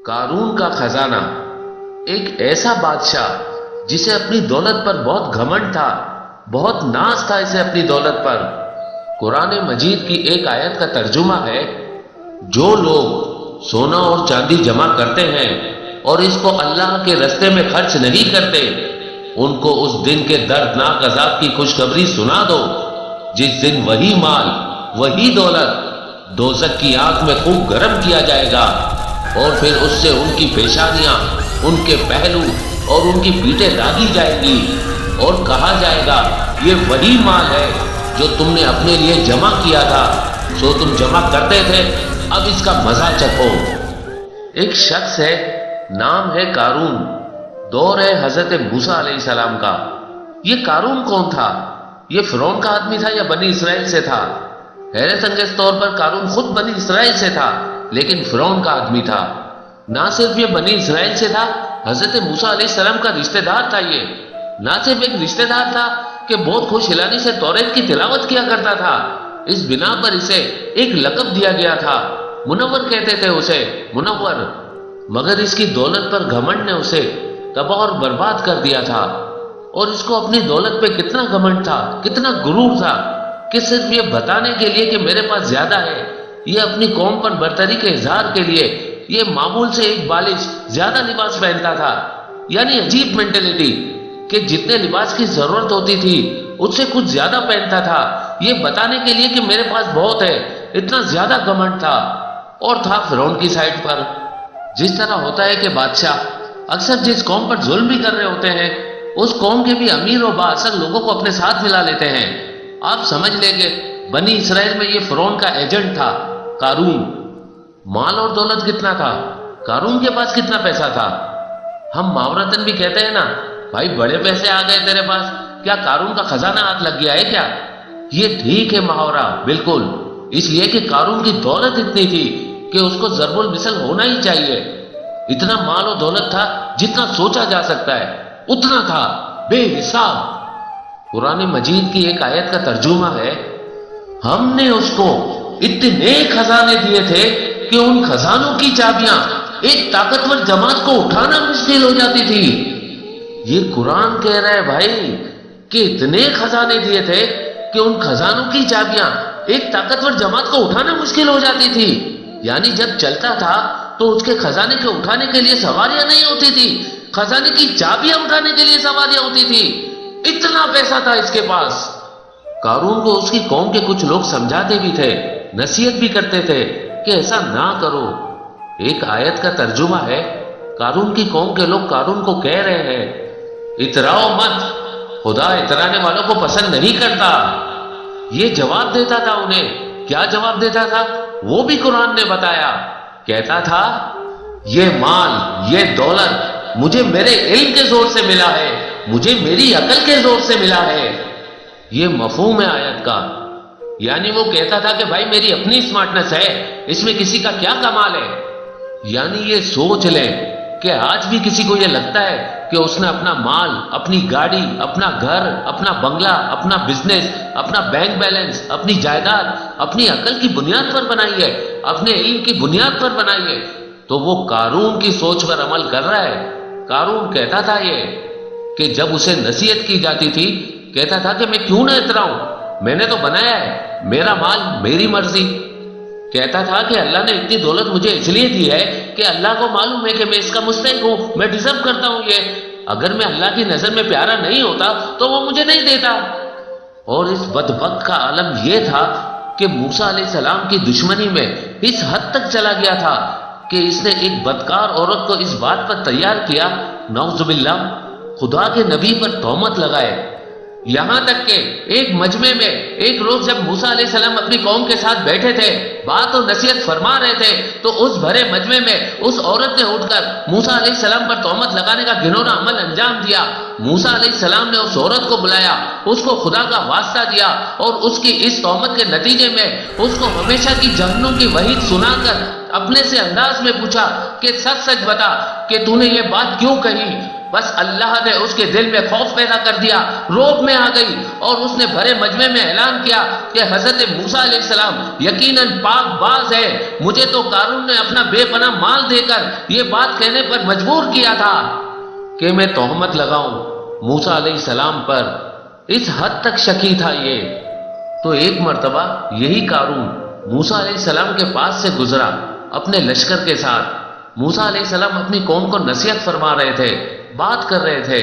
قارون کا خزانہ ایک ایسا بادشاہ جسے اپنی دولت پر بہت گھمنڈ تھا، بہت ناز تھا اسے اپنی دولت پر۔ قرآن مجید کی ایک آیت کا ترجمہ ہے، جو لوگ سونا اور چاندی جمع کرتے ہیں اور اس کو اللہ کے رستے میں خرچ نہیں کرتے، ان کو اس دن کے دردناک عذاب کی خوشخبری سنا دو، جس دن وہی مال، وہی دولت دوزخ کی آگ میں خوب گرم کیا جائے گا، اور پھر اس سے ان کی پیشانیاں، ان کے پہلو اور ان کی پیٹیں داغی جائیں گی، اور کہا جائے گا یہ وہی مال ہے جو تم نے اپنے لیے جمع کیا تھا، سو تم جمع کرتے تھے، اب اس کا مزہ چکھو۔ ایک شخص ہے، نام ہے قارون، دور ہے حضرت موسیٰ علیہ السلام کا۔ یہ قارون کون تھا؟ یہ فرعون کا آدمی تھا یا بنی اسرائیل سے تھا؟ حیرت انگیز طور پر قارون خود بنی اسرائیل سے تھا، لیکن فرعون کا آدمی تھا۔ نہ صرف یہ بنی اسرائیل سے تھا، حضرت موسیٰ علیہ السلام کا رشتہ دار تھا۔ یہ نہ صرف ایک رشتہ دار تھا کہ بہت خوش حلالی سے توریت کی تلاوت کیا کرتا تھا، اس بنا پر اسے ایک لقب دیا گیا تھا، منور کہتے تھے اسے، منور۔ مگر اس کی دولت پر گھمنڈ نے اسے تباہ اور برباد کر دیا تھا۔ اور اس کو اپنی دولت پہ کتنا گھمنڈ تھا، کتنا غرور تھا کہ صرف یہ بتانے کے لیے کہ میرے پاس زیادہ ہے، یہ اپنی قوم پر برتری کے اظہار کے لیے یہ معمول سے ایک بالش زیادہ لباس پہنتا تھا۔ یعنی عجیب مینٹلٹی کہ جتنے لباس کی ضرورت ہوتی تھی اس سے کچھ زیادہ پہنتا تھا، یہ بتانے کے لیے کہ میرے پاس بہت ہے، اتنا زیادہ گھمنڈ تھا۔ اور تھا فرعون کی سائٹ پر۔ جس طرح ہوتا ہے کہ بادشاہ اکثر جس قوم پر ظلم بھی کر رہے ہوتے ہیں، اس قوم کے بھی امیر و بااثر لوگوں کو اپنے ساتھ ملا لیتے ہیں۔ آپ سمجھ لیں گے بنی اسرائیل میں یہ فرعون کا ایجنٹ تھا، قارون۔ مال اور دولت کتنا تھا، قارون کے پاس کتنا پیسہ تھا؟ ہم معاورتاً بھی کہتے ہیں نا، بھائی بڑے پیسے آ گئے تیرے پاس، کیا قارون کا خزانہ ہاتھ لگ گیا ہے کیا؟ یہ ٹھیک ہے محاورہ، بالکل، اس لیے کہ قارون کی دولت اتنی تھی کہ اس کو ضرب المثل ہونا ہی چاہیے۔ اتنا مال و دولت تھا جتنا سوچا جا سکتا ہے، اتنا تھا، بے حساب۔ قرآن مجید کی ایک آیت کا ترجمہ ہے، ہم نے اس کو اتنے خزانے دیے تھے کہ ان خزانوں کی چابیاں ایک طاقتور جماعت کو اٹھانا مشکل ہو جاتی تھی۔ یہ قرآن کہہ رہا ہے بھائی کہ اتنے خزانے دیے تھے کہ ان خزانوں کی چابیاں ایک طاقتور جماعت کو اٹھانا مشکل ہو جاتی تھی۔ یعنی جب چلتا تھا تو اس کے خزانے کے اٹھانے کے لیے سواریاں نہیں ہوتی تھی، خزانے کی چابیاں اٹھانے کے لیے سواریاں ہوتی تھی، اتنا پیسہ تھا اس کے پاس۔ قارون کو اس کی قوم کے کچھ لوگ سمجھاتے بھی تھے، نصیحت بھی کرتے تھے کہ ایسا نہ کرو۔ ایک آیت کا ترجمہ ہے، قارون کی قوم کے لوگ قارون کو کہہ رہے ہیں، اتراؤ مت، خدا اترانے والوں کو پسند نہیں کرتا۔ یہ جواب دیتا تھا انہیں۔ کیا جواب دیتا تھا وہ بھی قرآن نے بتایا۔ کہتا تھا یہ مال، یہ دولت مجھے میرے علم کے زور سے ملا ہے، مجھے میری عقل کے زور سے ملا ہے۔ یہ مفہوم ہے آیت کا۔ یعنی وہ کہتا تھا کہ بھائی میری اپنی اسمارٹنس ہے، اس میں کسی کا کیا کمال ہے۔ یعنی یہ سوچ لیں کہ آج بھی کسی کو یہ لگتا ہے کہ اس نے اپنا مال، اپنی گاڑی، اپنا گھر، اپنا بنگلہ، اپنا بزنس، اپنا بینک بیلنس، اپنی جائیداد اپنی عقل کی بنیاد پر بنائی ہے، اپنے علم کی بنیاد پر بنائی ہے، تو وہ قارون کی سوچ پر عمل کر رہا ہے۔ قارون کہتا تھا یہ کہ جب اسے نصیحت کی جاتی تھی کہتا تھا کہ میں کیوں نہ اتراؤں، میں نے تو بنایا ہے، میرا مال میری مرضی۔ کہتا تھا کہ اللہ نے اتنی دولت مجھے اس لیے دی ہے کہ اللہ کو معلوم ہے کہ میں اس کا مستحق ہوں، میں ڈیزرو کرتا ہوں یہ، اگر میں اللہ کی نظر میں پیارا نہیں ہوتا تو وہ مجھے نہیں دیتا۔ اور اس بدبخت کا عالم یہ تھا کہ موسیٰ علیہ السلام کی دشمنی میں اس حد تک چلا گیا تھا کہ اس نے ایک بدکار عورت کو اس بات پر تیار کیا، نعوذ باللہ، خدا کے نبی پر تہمت لگائے۔ یہاں تک کہ ایک مجمع میں ایک روز جب موسیٰ علیہ السلام اپنی قوم کے ساتھ بیٹھے تھے، بات اور نصیحت فرما رہے تھے، تو اس بھرے مجمع میں اس عورت نے اٹھ کر موسیٰ علیہ السلام پر تہمت لگانے کا گھناؤنا عمل انجام دیا۔ موسیٰ علیہ السلام نے اس عورت کو بلایا، اس کو خدا کا واسطہ دیا اور اس کی اس تہمت کے نتیجے میں اس کو ہمیشہ کی جہنم کی وعید سنا کر اپنے سے انداز میں پوچھا کہ سچ سچ بتا کہ تو نے یہ بات کیوں کہی؟ بس اللہ نے اس کے دل میں خوف پیدا کر دیا، روب میں آ گئی، اور اس نے بھرے مجمع میں اعلان کیا کہ حضرت موسیٰ علیہ السلام یقیناً پاک باز ہے، مجھے تو قارون نے اپنا بے پناہ مال دے کر یہ بات کہنے پر مجبور کیا تھا کہ میں تہمت لگاؤں موسیٰ علیہ السلام پر، اس حد تک شکی تھا یہ۔ تو ایک مرتبہ یہی قارون موسیٰ علیہ السلام کے پاس سے گزرا اپنے لشکر کے ساتھ۔ موسیٰ علیہ السلام اپنی قوم کو نصیحت فرما رہے تھے، بات کر رہے تھے۔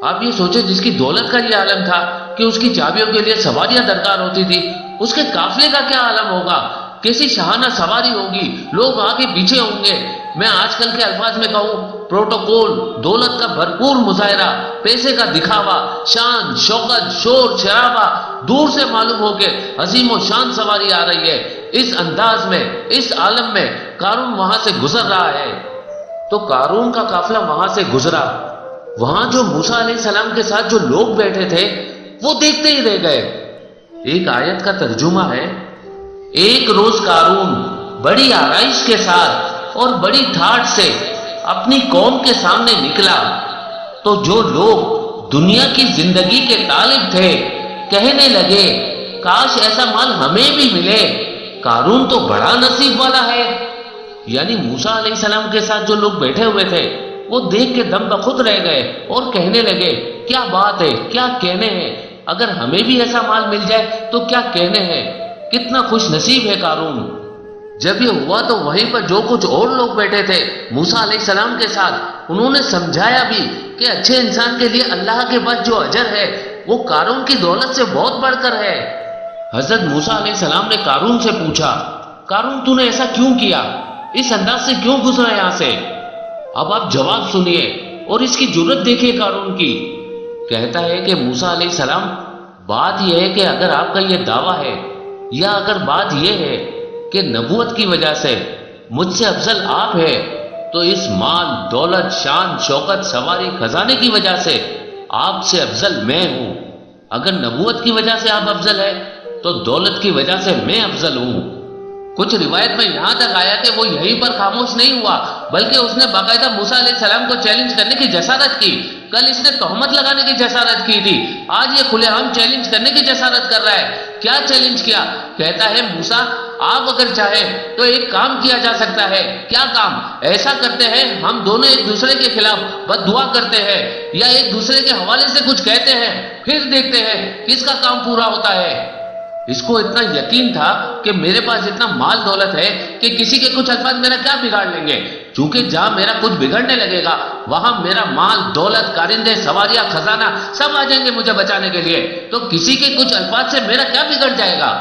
آپ یہ سوچیں جس کی دولت کا یہ عالم تھا کہ اس کی چابیوں کے لیے سواریاں درکار ہوتی تھی، اس کے قافلے کا کیا عالم ہوگا، کیسی شاہانہ سواری ہوگی، لوگ آگے پیچھے ہوں گے۔ میں آج کل کے الفاظ میں کہوں، پروٹوکول، دولت کا بھرپور مظاہرہ، پیسے کا دکھاوا، شان، شوکت، شور شرابہ، دور سے معلوم ہو کہ عظیم و شان سواری آ رہی ہے۔ اس انداز میں، اس عالم میں قارون وہاں سے گزر رہا ہے۔ تو قارون کا قافلہ وہاں سے گزرا، وہاں جو موسیٰ علیہ السلام کے ساتھ جو لوگ بیٹھے تھے وہ دیکھتے ہی رہ گئے۔ ایک آیت کا ترجمہ ہے، ایک روز قارون بڑی آرائش کے ساتھ اور بڑی ٹھاٹھ سے اپنی قوم کے سامنے نکلا، تو جو لوگ دنیا کی زندگی کے طالب تھے کہنے لگے کاش ایسا مال ہمیں بھی ملے، قارون تو بڑا نصیب والا ہے۔ یعنی موسیٰ علیہ السلام کے ساتھ جو لوگ بیٹھے ہوئے تھے وہ دیکھ کے دم بخود رہ گئے اور کہنے لگے کیا بات ہے، کیا کہنے ہیں، اگر ہمیں بھی ایسا مال مل جائے تو کیا کہنے ہیں، کتنا خوش نصیب ہے قارون۔ جب یہ ہوا تو وہیں پر جو کچھ اور لوگ بیٹھے تھے موسیٰ علیہ السلام کے ساتھ، انہوں نے سمجھایا بھی کہ اچھے انسان کے لیے اللہ کے پاس جو اجر ہے وہ قارون کی دولت سے بہت بڑھ کر ہے۔ حضرت موسیٰ علیہ السلام نے قارون سے پوچھا، قارون تو نے ایسا کیوں کیا، اس انداز سے کیوں گزرا یہاں سے؟ اب آپ جواب سنیے اور اس کی جرت دیکھیے قارون کی۔ کہتا ہے کہ موسیٰ علیہ السلام، بات یہ ہے کہ اگر آپ کا یہ دعویٰ ہے، یا اگر بات یہ ہے کہ نبوت کی وجہ سے مجھ سے افضل آپ ہے، تو اس مال، دولت، شان، شوکت، سواری، خزانے کی وجہ سے آپ سے افضل میں ہوں۔ اگر نبوت کی وجہ سے آپ افضل ہے تو دولت کی وجہ سے میں افضل ہوں۔ کچھ روایت میں یہاں تک آیا کہ وہ یہیں پر خاموش نہیں ہوا، بلکہ اس نے باقاعدہ موسیٰ علیہ السلام کو چیلنج کرنے کی جسارت کی۔ کل اس نے تہمت لگانے کی جسارت کی تھی، آج یہ کھلے عام چیلنج کرنے کی جسارت کر رہا ہے۔ کیا چیلنج کیا؟ کہتا ہے موسیٰ، آپ اگر چاہیں تو ایک کام کیا جا سکتا ہے۔ کیا کام؟ ایسا کرتے ہیں ہم دونوں ایک دوسرے کے خلاف بد دعا کرتے ہیں، یا ایک دوسرے کے حوالے سے کچھ کہتے ہیں، پھر دیکھتے ہیں کس کا کام پورا ہوتا ہے۔ اس کو اتنا یقین تھا کہ میرے پاس اتنا مال دولت ہے کہ کسی کے کچھ الفاظ میرا کیا بگاڑ لیں گے، چونکہ جہاں میرا کچھ بگڑنے لگے گا وہاں میرا مال، دولت، کارندے، سواریاں، خزانہ سب آ جائیں گے مجھے بچانے کے لیے، تو کسی کے کچھ الفاظ سے میرا کیا بگڑ جائے گا۔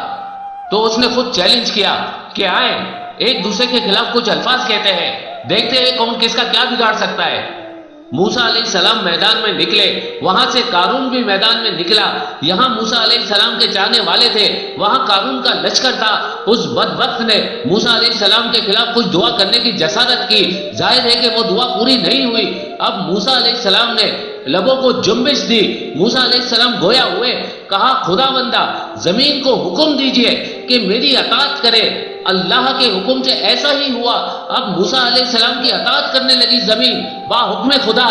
تو اس نے خود چیلنج کیا کہ آئیں ایک دوسرے کے خلاف کچھ الفاظ کہتے ہیں، دیکھتے ہیں کون کس کا کیا بگاڑ سکتا ہے۔ موسیٰ علیہ السلام میدان میں نکلے، وہاں سے قارون بھی میدان میں نکلا۔ یہاں موسیٰ علیہ السلام کے چاہنے والے تھے، وہاں قارون کا لشکر تھا۔ اس بدبخت نے موسیٰ علیہ السلام کے خلاف کچھ دعا کرنے کی جسارت کی، ظاہر ہے کہ وہ دعا پوری نہیں ہوئی۔ اب موسیٰ علیہ السلام نے لبوں کو جنبش دی، موسیٰ علیہ السلام گویا ہوئے، کہا خدا بندہ زمین کو حکم دیجئے کہ میری اطاعت کرے۔ اللہ کے حکم سے ایسا ہی ہوا، اب موسیٰ علیہ السلام کی اطاعت کرنے لگی زمین با حکم خدا۔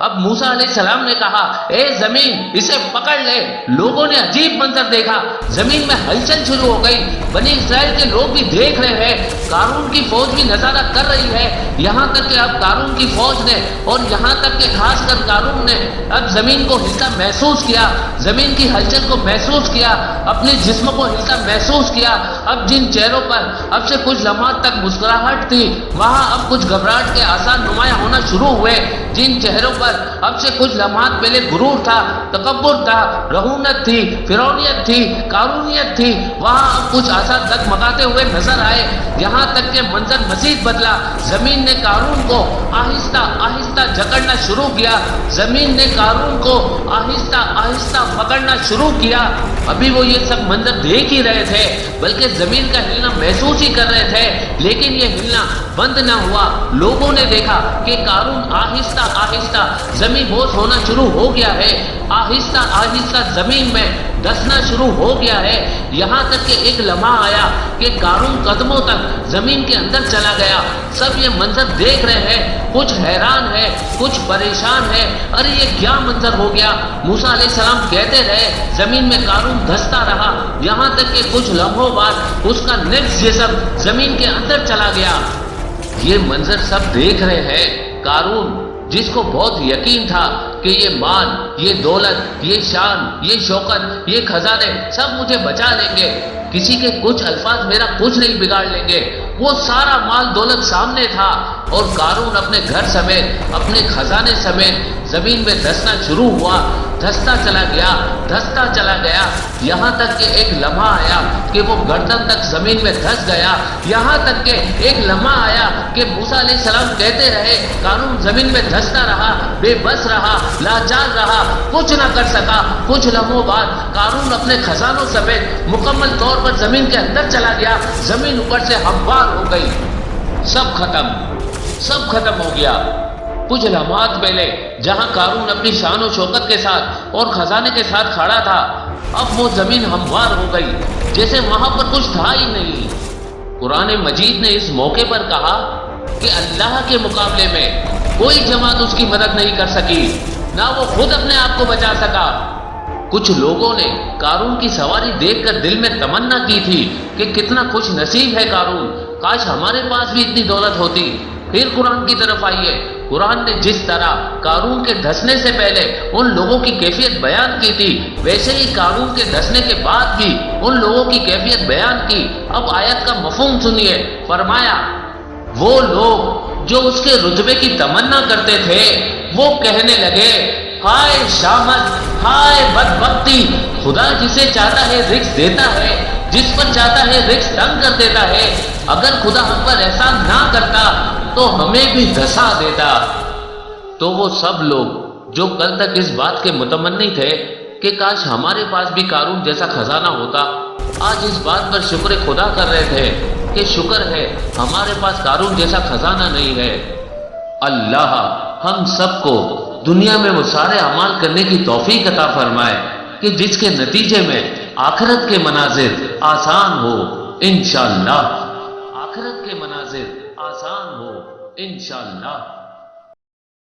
اب موسیٰ علیہ السلام نے کہا اے زمین اسے پکڑ لے۔ لوگوں نے عجیب منظر دیکھا، زمین میں ہلچل شروع ہو گئی، بنی اسرائیل کے لوگ بھی دیکھ رہے ہیں، قارون کی فوج بھی نظارہ کر رہی ہے، یہاں تک کہ اب قارون کی فوج نے اور یہاں تک کہ خاص کر قارون نے اب زمین کو ہلتا محسوس کیا، زمین کی ہلچل کو محسوس کیا، اپنے جسم کو ہلتا محسوس کیا۔ اب جن چہروں پر اب سے کچھ لمحات تک مسکراہٹ تھی وہاں اب کچھ گھبراہٹ کے آثار نمایاں ہونا شروع ہوئے، جن چہروں پر اب سے کچھ لمحات پہلے غرور تھا، تکبر تھا، رہونت تھی، فرعونیت تھی، قارونیت تھی، وہاں اب کچھ آثار دگمگاتے ہوئے نظر آئے، یہاں تک کہ منظر مزید بدلا۔ زمین نے قارون کو آہستہ آہستہ جکڑنا شروع کیا، زمین نے قارون کو آہستہ آہستہ پکڑنا شروع کیا۔ ابھی وہ یہ سب منظر دیکھ ہی رہے تھے، بلکہ زمین کا ہلنا محسوس ہی کر رہے تھے، لیکن یہ ہلنا بند نہ ہوا۔ لوگوں نے دیکھا کہ قارون آہستہ آہستہ زمین بوس ہونا شروع ہو گیا ہے، آہستہ آہستہ زمین میں دسنا شروع ہو گیا ہے، یہاں تک کہ ایک لمحہ آیا کہ قارون قدموں تک زمین کے اندر چلا گیا۔ سب یہ منظر دیکھ رہے ہیں، کچھ حیران ہے، کچھ پریشان ہے، ارے یہ کیا منظر ہو گیا؟ موسیٰ علیہ السلام کہتے رہے، زمین میں قارون دھستا رہا، یہاں تک کہ کچھ لمحوں بعد اس کا نصف جسم زمین کے اندر چلا گیا۔ یہ منظر سب دیکھ رہے ہیں۔ قارون جس کو بہت یقین تھا کہ یہ مال، یہ دولت، یہ شان، یہ شوکت، یہ خزانے سب مجھے بچا لیں گے، کسی کے کچھ الفاظ میرا کچھ نہیں بگاڑ لیں گے، وہ سارا مال دولت سامنے تھا، اور قارون اپنے گھر سمیت، اپنے خزانے سمیت زمین میں دھسنا شروع ہوا، دھستا چلا گیا، دھستا چلا گیا، یہاں تک کہ ایک لمحہ آیا کہ وہ گردن تک زمین میں دھس گیا، یہاں تک کہ ایک لمحہ آیا کہ موسیٰ علیہ السلام کہتے رہے، قارون زمین میں دھستا رہا، بے بس رہا، لاچار رہا، کچھ نہ کر سکا۔ کچھ لمحوں بعد قارون اپنے خزانوں سمیت مکمل طور پر زمین کے اندر چلا گیا، زمین اوپر سے ہموار ہو گئی، سب ختم ہو گیا۔ کچھ لمحات پہلے جہاں قارون اپنی شان و شوکت کے ساتھ اور خزانے کے ساتھ کھڑا تھا، اب وہ زمین ہموار ہو گئی، جیسے وہاں پر کچھ تھا ہی نہیں۔ قرآن مجید نے اس موقع پر کہا کہ اللہ کے مقابلے میں کوئی جماعت اس کی مدد نہیں کر سکی، نہ وہ خود اپنے آپ کو بچا سکا۔ کچھ لوگوں نے قارون کی سواری دیکھ کر دل میں تمنا کی تھی کہ کتنا خوش نصیب ہے قارون، کاش ہمارے پاس بھی اتنی دولت ہوتی۔ پھر قرآن کی طرف آئیے، قرآن نے جس طرح قارون کے دھسنے سے پہلے ان لوگوں کی کیفیت بیان کی تھی، ویسے ہی قارون کے دھسنے کے بعد بھی ان لوگوں کی کیفیت بیان کی۔ اب آیت کا مفہوم سنیے، فرمایا وہ لوگ جو اس کے رتبے کی تمنا کرتے تھے وہ کہنے لگے، ہائے شامت، ہائے بدبختی، خدا جسے چاہتا ہے رزق دیتا ہے، جس پر چاہتا ہے رزق تنگ کر دیتا ہے، اگر خدا ہم پر احسان نہ کرتا تو ہمیں بھی دھسا دیتا۔ تو وہ سب لوگ جو کل تک اس بات کے متمنی تھے کہ کاش ہمارے پاس بھی قارون جیسا خزانہ ہوتا، آج اس بات پر شکر خدا کر رہے تھے کہ شکر ہے ہمارے پاس قارون جیسا خزانہ نہیں ہے۔ اللہ ہم سب کو دنیا میں وہ سارے اعمال کرنے کی توفیق عطا فرمائے کہ جس کے نتیجے میں آخرت کے مناظر آسان ہو انشاءاللہ، آخرت کے مناظر آسان ہو انشاءاللہ۔